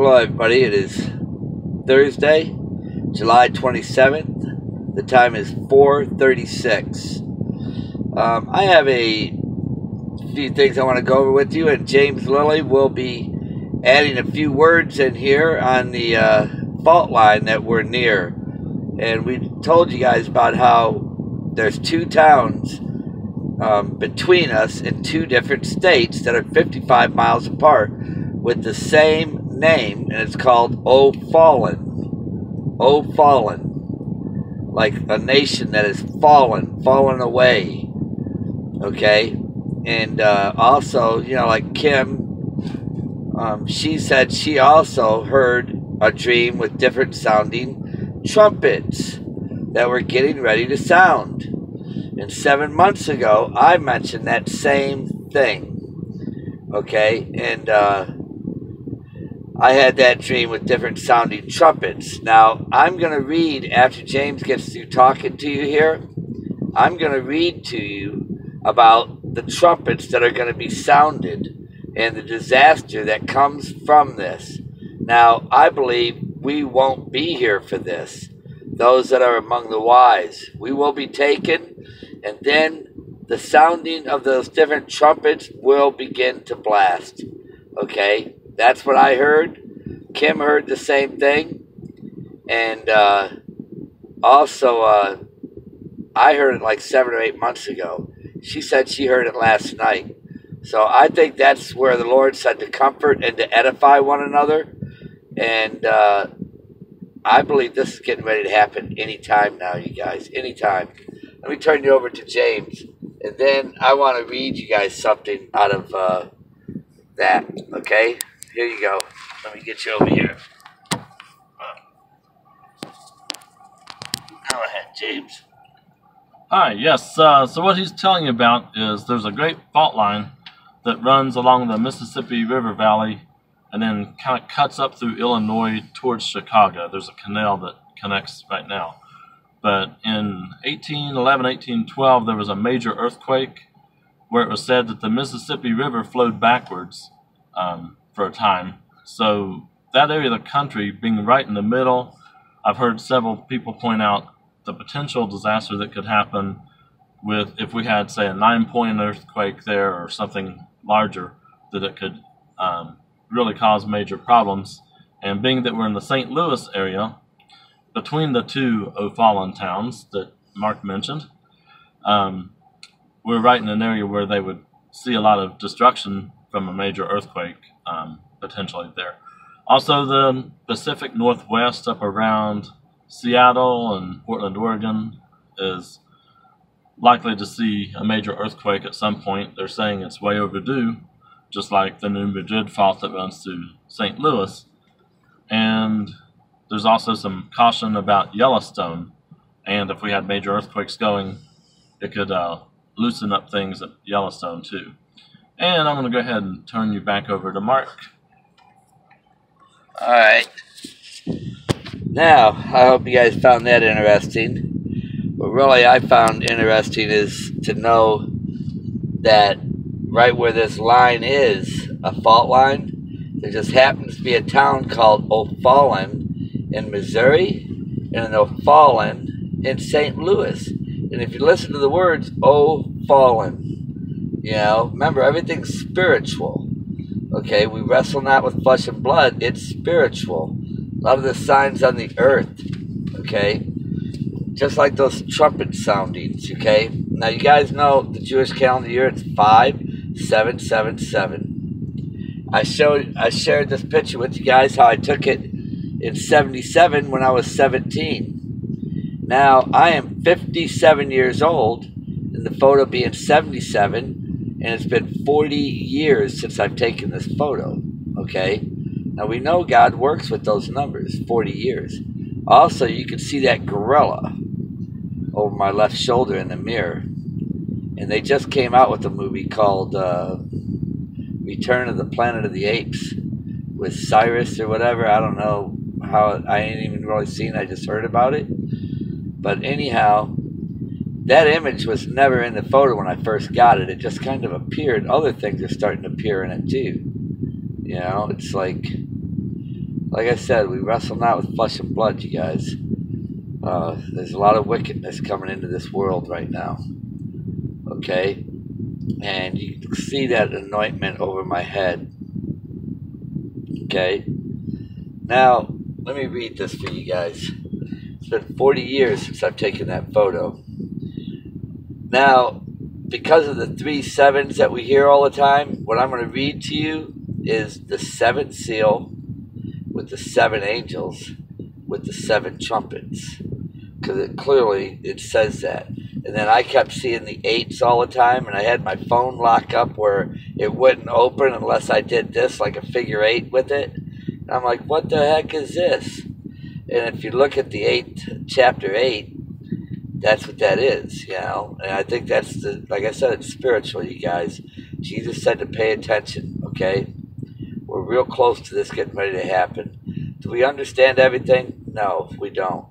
Hello everybody, it is Thursday, July 27th. The time is 4:36. I have a few things I want to go over with you, and James Lilly will be adding a few words in here on the fault line that we're near. And we told you guys about how there's two towns between us in two different states that are 55 miles apart with the same name, and it's called O'Fallon. O'Fallon. Like a nation that is fallen away. Okay? And also, you know, like Kim, she said she also heard a dream with different sounding trumpets that were getting ready to sound. And 7 months ago, I mentioned that same thing. Okay? And I had that dream with different sounding trumpets. Now, I'm going to read, after James gets through talking to you here, I'm going to read to you about the trumpets that are going to be sounded and the disaster that comes from this. Now, I believe we won't be here for this. Those that are among the wise, we will be taken, and then the sounding of those different trumpets will begin to blast. Okay? That's what I heard. Kim heard the same thing. And also, I heard it like 7 or 8 months ago. She said she heard it last night. So I think that's where the Lord said to comfort and to edify one another. And I believe this is getting ready to happen anytime now, you guys. Anytime. Let me turn you over to James. And then I want to read you guys something out of that. Okay? Here you go. Let me get you over here. Go ahead, James. Hi, yes. So what he's telling you about is there's a great fault line that runs along the Mississippi River Valley and then kind of cuts up through Illinois towards Chicago. There's a canal that connects right now. But in 1811, 1812, there was a major earthquake where it was said that the Mississippi River flowed backwards for a time. So that area of the country being right in the middle, I've heard several people point out the potential disaster that could happen with if we had, say, a 9-point earthquake there or something larger, that it could really cause major problems. And being that we're in the St. Louis area, between the two O'Fallon towns that Mark mentioned, we're right in an area where they would see a lot of destruction from a major earthquake potentially there. Also, the Pacific Northwest up around Seattle and Portland, Oregon is likely to see a major earthquake at some point. They're saying it's way overdue, just like the New Madrid fault that runs through St. Louis. And there's also some caution about Yellowstone. And if we had major earthquakes going, it could loosen up things at Yellowstone too. And I'm going to go ahead and turn you back over to Mark. All right. Now, I hope you guys found that interesting. What really I found interesting is to know that right where this line is, a fault line, there just happens to be a town called O'Fallon in Missouri and an O'Fallon in St. Louis. And if you listen to the words, O'Fallon, you know, remember, everything's spiritual. Okay, we wrestle not with flesh and blood, it's spiritual. A lot of the signs on the earth, okay? Just like those trumpet soundings, okay? Now, you guys know the Jewish calendar year, it's 5777. I shared this picture with you guys, how I took it in 77 when I was 17. Now, I am 57 years old, and the photo being 77, and it's been 40 years since I've taken this photo, okay? Now, we know God works with those numbers, 40 years. Also, you can see that gorilla over my left shoulder in the mirror. And they just came out with a movie called Return of the Planet of the Apes with Cyrus or whatever. I don't know how, I ain't even really seen it, I just heard about it. But anyhow, that image was never in the photo when I first got it. It just kind of appeared. Other things are starting to appear in it too. You know, it's like Like I said, we wrestle not with flesh and blood, you guys. There's a lot of wickedness coming into this world right now. Okay? And you can see that anointment over my head. Okay? Now, let me read this for you guys. It's been 40 years since I've taken that photo. Now, because of the 3 sevens that we hear all the time, what I'm going to read to you is the 7th seal with the 7 angels with the 7 trumpets. Because it says that. And then I kept seeing the 8s all the time, and I had my phone lock up where it wouldn't open unless I did this, like a figure 8 with it. And I'm like, what the heck is this? And if you look at the chapter 8, that's what that is, you know. And I think that's like I said, it's spiritual, you guys. Jesus said to pay attention, okay? We're real close to this getting ready to happen. Do we understand everything? No, we don't.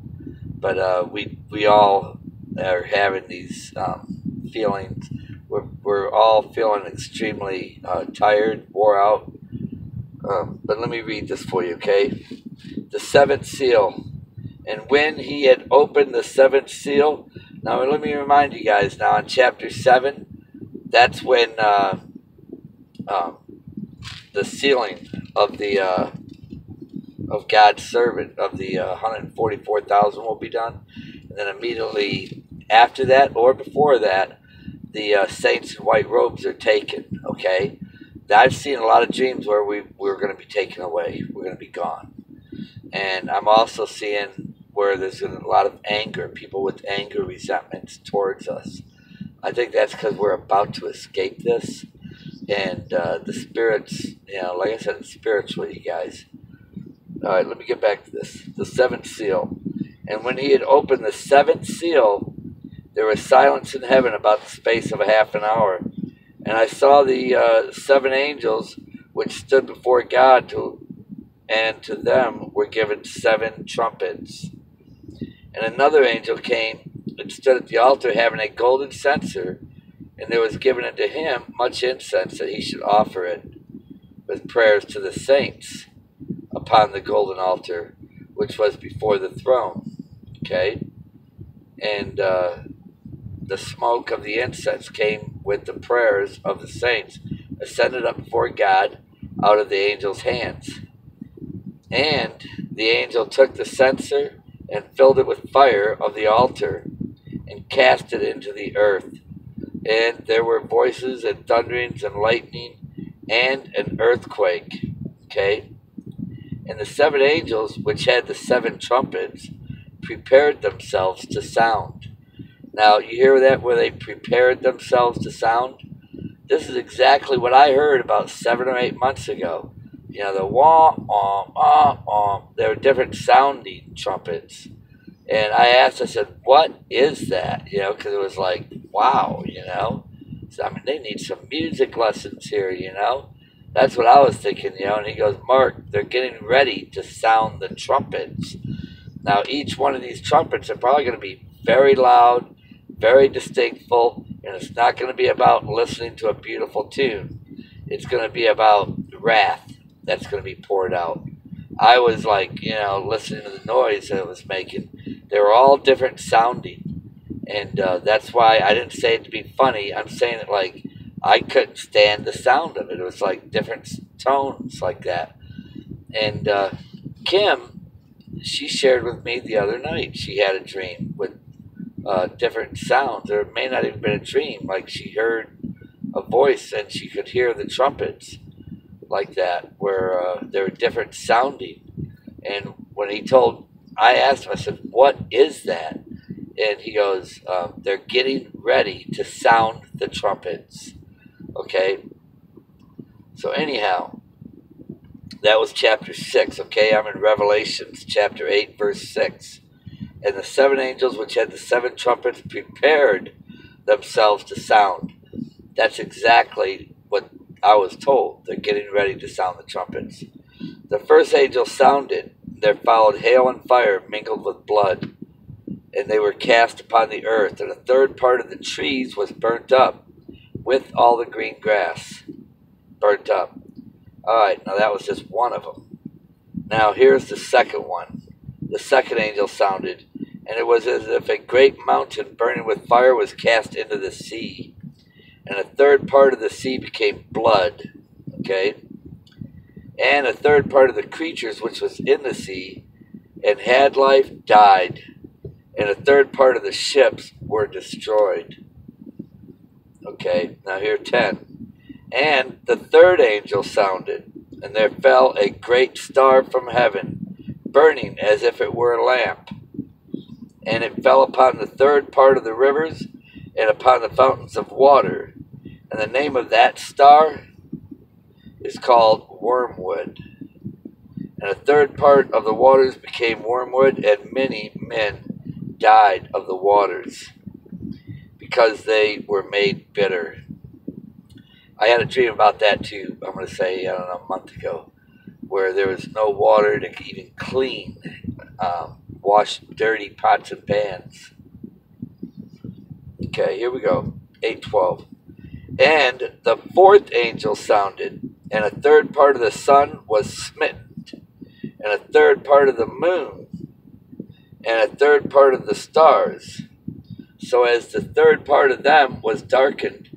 But we all are having these feelings. We're all feeling extremely tired, wore out. But let me read this for you, okay? The 7th seal. And when he had opened the 7th seal, now let me remind you guys now in chapter 7, that's when the sealing of the of God's servant of the 144,000 will be done, and then immediately after that or before that, the saints in white robes are taken. Okay, I've seen a lot of dreams where we're going to be taken away, we're going to be gone, and I'm also seeing where there's a lot of anger, people with anger, resentments towards us. I think that's because we're about to escape this, and the spirits, you know, like I said, it's spiritual, you guys. All right, let me get back to this. The 7th seal. And when he had opened the 7th seal, there was silence in heaven about the space of a half an hour. And I saw the 7 angels which stood before God, and to them were given 7 trumpets. And another angel came and stood at the altar having a golden censer, and there was given unto him much incense that he should offer it with prayers to the saints upon the golden altar, which was before the throne. Okay? And the smoke of the incense came with the prayers of the saints, ascended up before God out of the angel's hands. And the angel took the censer and filled it with fire of the altar and cast it into the earth. And there were voices and thunderings and lightning and an earthquake. Okay? And the 7 angels, which had the 7 trumpets, prepared themselves to sound. Now, you hear that, where they prepared themselves to sound? This is exactly what I heard about 7 or 8 months ago. You know, the wah, wah, wah, wah. There were different sounding trumpets. And I asked, I said, what is that? You know, because it was like, wow, you know. So, I mean, they need some music lessons here, you know. That's what I was thinking, you know. And he goes, Mark, they're getting ready to sound the trumpets. Now, each one of these trumpets are probably going to be very loud, very distinctful, and it's not going to be about listening to a beautiful tune. It's going to be about wrath that's going to be poured out. I was like, you know, listening to the noise that it was making. They were all different sounding, and that's why I didn't say it to be funny. I'm saying it like I couldn't stand the sound of it. It was like different tones like that. And Kim, she shared with me the other night, she had a dream with different sounds, or it may not even been a dream. Like she heard a voice and she could hear the trumpets like that, where they were different sounding. And when I asked him, I said, what is that? And he goes, they're getting ready to sound the trumpets. Okay? So anyhow, that was chapter 6, okay? I'm in Revelations chapter 8, verse 6. And the 7 angels which had the 7 trumpets prepared themselves to sound. That's exactly what I was told. They're getting ready to sound the trumpets. The first angel sounded. There followed hail and fire mingled with blood, and they were cast upon the earth. And a third part of the trees was burnt up, with all the green grass burnt up. All right, now that was just one of them. Now here's the second one. The second angel sounded, and it was as if a great mountain burning with fire was cast into the sea. And a third part of the sea became blood. Okay? And a third part of the creatures which was in the sea and had life died. And a third part of the ships were destroyed. Okay, now here 10. And the third angel sounded, and there fell a great star from heaven, burning as if it were a lamp. And it fell upon the third part of the rivers and upon the fountains of water. And the name of that star is called Wormwood. And a third part of the waters became wormwood, and many men died of the waters, because they were made bitter. I had a dream about that too, I'm going to say, I don't know, a month ago, where there was no water to even clean, wash dirty pots and pans. Okay, here we go, 8:12. And the fourth angel sounded, and a third part of the sun was smitten, and a third part of the moon, and a third part of the stars, so as the third part of them was darkened,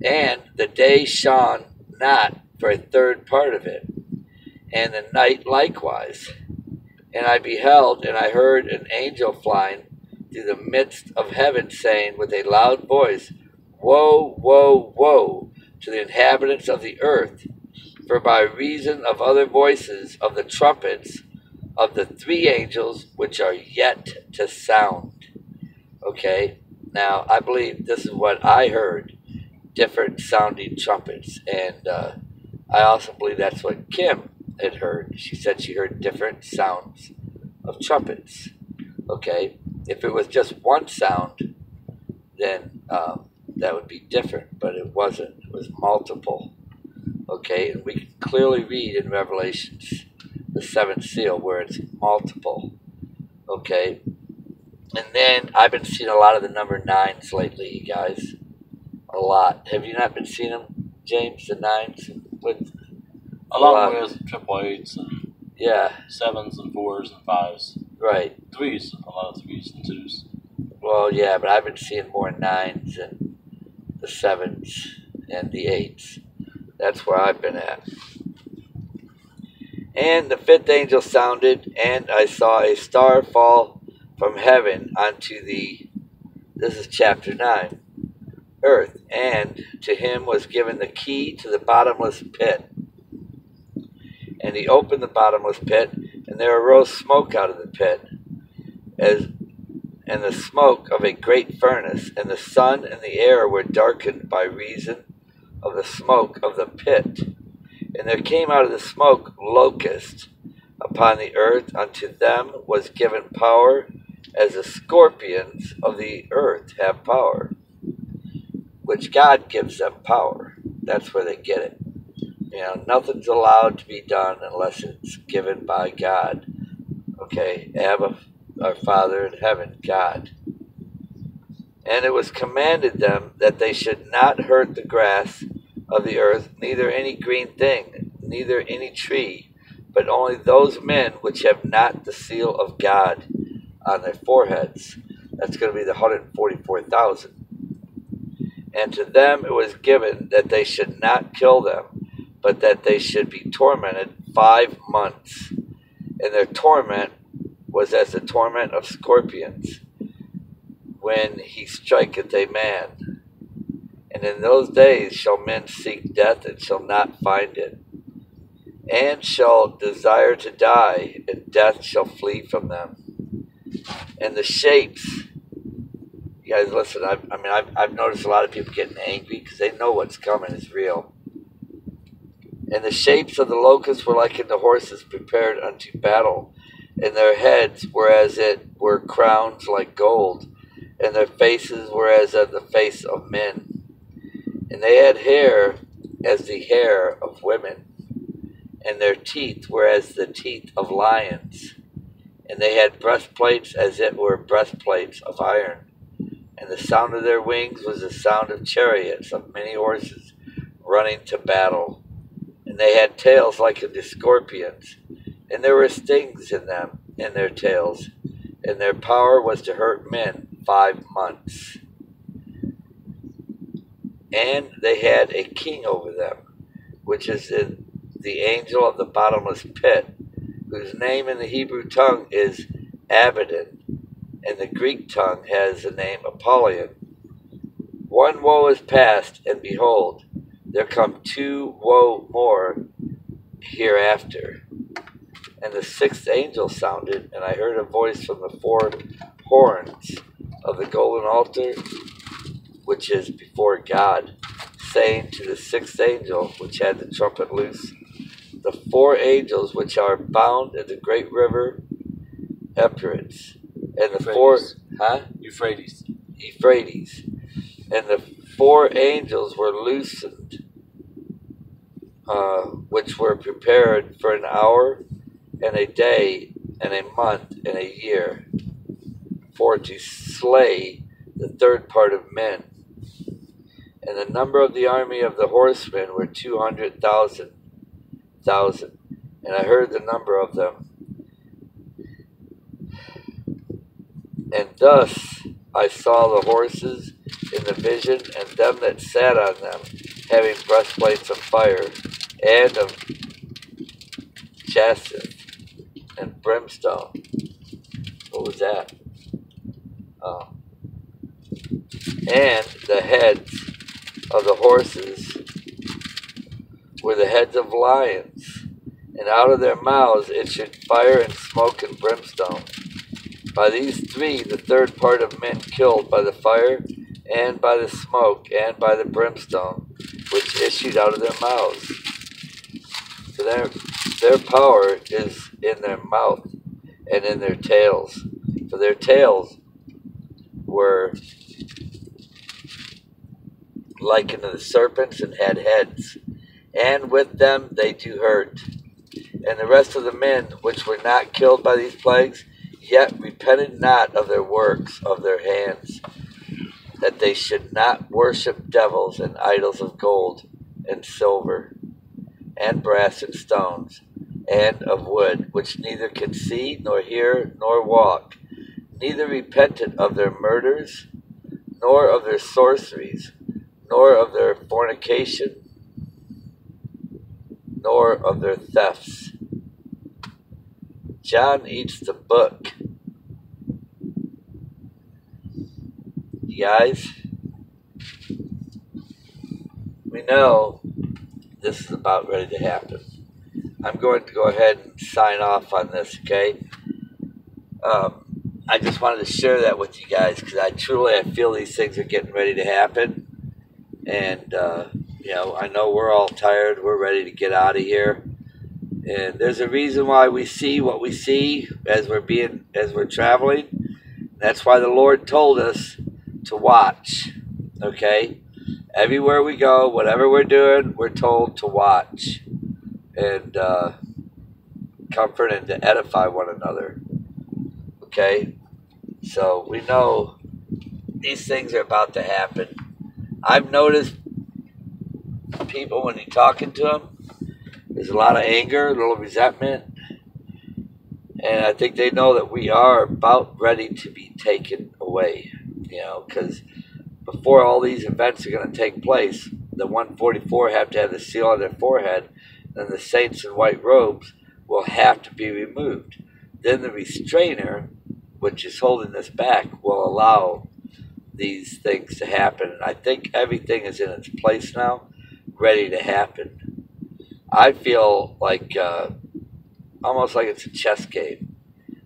and the day shone not for a third part of it, and the night likewise. And I beheld, and I heard an angel flying through the midst of heaven, saying with a loud voice, Woe, woe, woe to the inhabitants of the earth, for by reason of other voices of the trumpets of the three angels which are yet to sound. Okay, now I believe this is what I heard, different sounding trumpets, and I also believe that's what Kim had heard. She said she heard different sounds of trumpets. Okay, if it was just one sound, then that would be different, but it wasn't. It was multiple. Okay, and we can clearly read in Revelations, the seventh seal, where it's multiple. Okay, and then I've been seeing a lot of the number 9s lately, you guys. A lot. Have you not been seeing them, James? The 9s with along with triple eights and yeah, 7s and 4s and 5s. Right. 3s, a lot of 3s and 2s. Well, yeah, but I've been seeing more 9s and the 7s and the 8s. That's where I've been at. And the fifth angel sounded, and I saw a star fall from heaven unto the, this is chapter 9, earth, and to him was given the key to the bottomless pit. And he opened the bottomless pit, and there arose smoke out of the pit, and the smoke of a great furnace, and the sun and the air were darkened by reason of the smoke of the pit. And there came out of the smoke locusts upon the earth. Unto them was given power, as the scorpions of the earth have power, which God gives them power. That's where they get it. You know, nothing's allowed to be done unless it's given by God. Okay, Abba, our Father in heaven, God. And it was commanded them that they should not hurt the grass of the earth, neither any green thing, neither any tree, but only those men which have not the seal of God on their foreheads. That's going to be the 144,000. And to them it was given that they should not kill them, but that they should be tormented 5 months. And their torment was as the torment of scorpions, when he striketh a man. And in those days shall men seek death, and shall not find it, and shall desire to die, and death shall flee from them. And the shapes, you guys listen, I've noticed a lot of people getting angry because they know what's coming is real. And the shapes of the locusts were like unto horses prepared unto battle, and their heads were as it were crowns like gold, and their faces were as of the face of men. And they had hair as the hair of women, and their teeth were as the teeth of lions. And they had breastplates as it were breastplates of iron. And the sound of their wings was the sound of chariots of many horses running to battle. And they had tails like unto scorpions, And there were stings in them, in their tails, and their power was to hurt men 5 months. And they had a king over them, which is the angel of the bottomless pit, whose name in the Hebrew tongue is Abaddon, and the Greek tongue has the name Apollyon. One woe is past, and behold, there come 2 woe more hereafter. And the 6th angel sounded, and I heard a voice from the 4 horns of the golden altar, which is before God, saying to the 6th angel, which had the trumpet loose, the 4 angels which are bound at the great river Euphrates, and the Euphrates. And the 4 angels were loosened, which were prepared for an hour and a day and a month and a year, for to slay the 3rd part of men. And the number of the army of the horsemen were 200,000. And I heard the number of them. And thus I saw the horses in the vision, and them that sat on them, having breastplates of fire, and of jacinth, and brimstone. What was that? Oh. And the heads of the horses were the heads of lions, and out of their mouths issued fire and smoke and brimstone. By these 3 the 3rd part of men killed by the fire, and by the smoke, and by the brimstone, which issued out of their mouths. So their power is in their mouth and in their tails. For their tails were likened to the serpents, and had heads, and with them they do hurt. And the rest of the men which were not killed by these plagues, yet repented not of their works of their hands, that they should not worship devils and idols of gold and silver, and brass and stones, and of wood, which neither can see, nor hear, nor walk, neither repented of their murders, nor of their sorceries, nor of their fornication, nor of their thefts. John eats the book. You guys, we know this is about ready to happen. I'm going to go ahead and sign off on this, okay? I just wanted to share that with you guys, because I feel these things are getting ready to happen. And, I know we're all tired. We're ready to get out of here. And there's a reason why we see what we see as we're traveling. That's why the Lord told us to watch, okay? Everywhere we go, whatever we're doing, we're told to watch and comfort and to edify one another, okay? So we know these things are about to happen. I've noticed people, when you're talking to them, there's a lot of anger, a little resentment, and I think they know that we are about ready to be taken away, because before all these events are going to take place, the 144 have to have the seal on their forehead, and the saints in white robes will have to be removed. Then the restrainer, which is holding us back, will allow these things to happen. And I think everything is in its place now, ready to happen. I feel like almost like it's a chess game.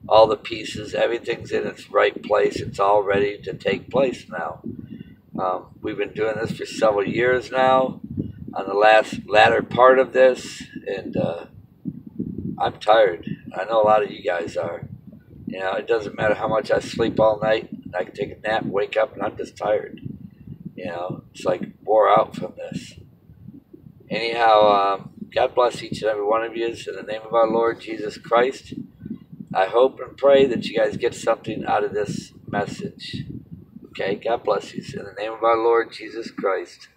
All the pieces, everything's in its right place. It's all ready to take place now. We've been doing this for several years now, on the latter part of this, and I'm tired. I know a lot of you guys are. It doesn't matter how much I sleep all night. I can take a nap, wake up, and I'm just tired. It's like wore out from this. Anyhow, God bless each and every one of you in the name of our Lord Jesus Christ. I hope and pray that you guys get something out of this message. Okay, God bless you in the name of our Lord Jesus Christ.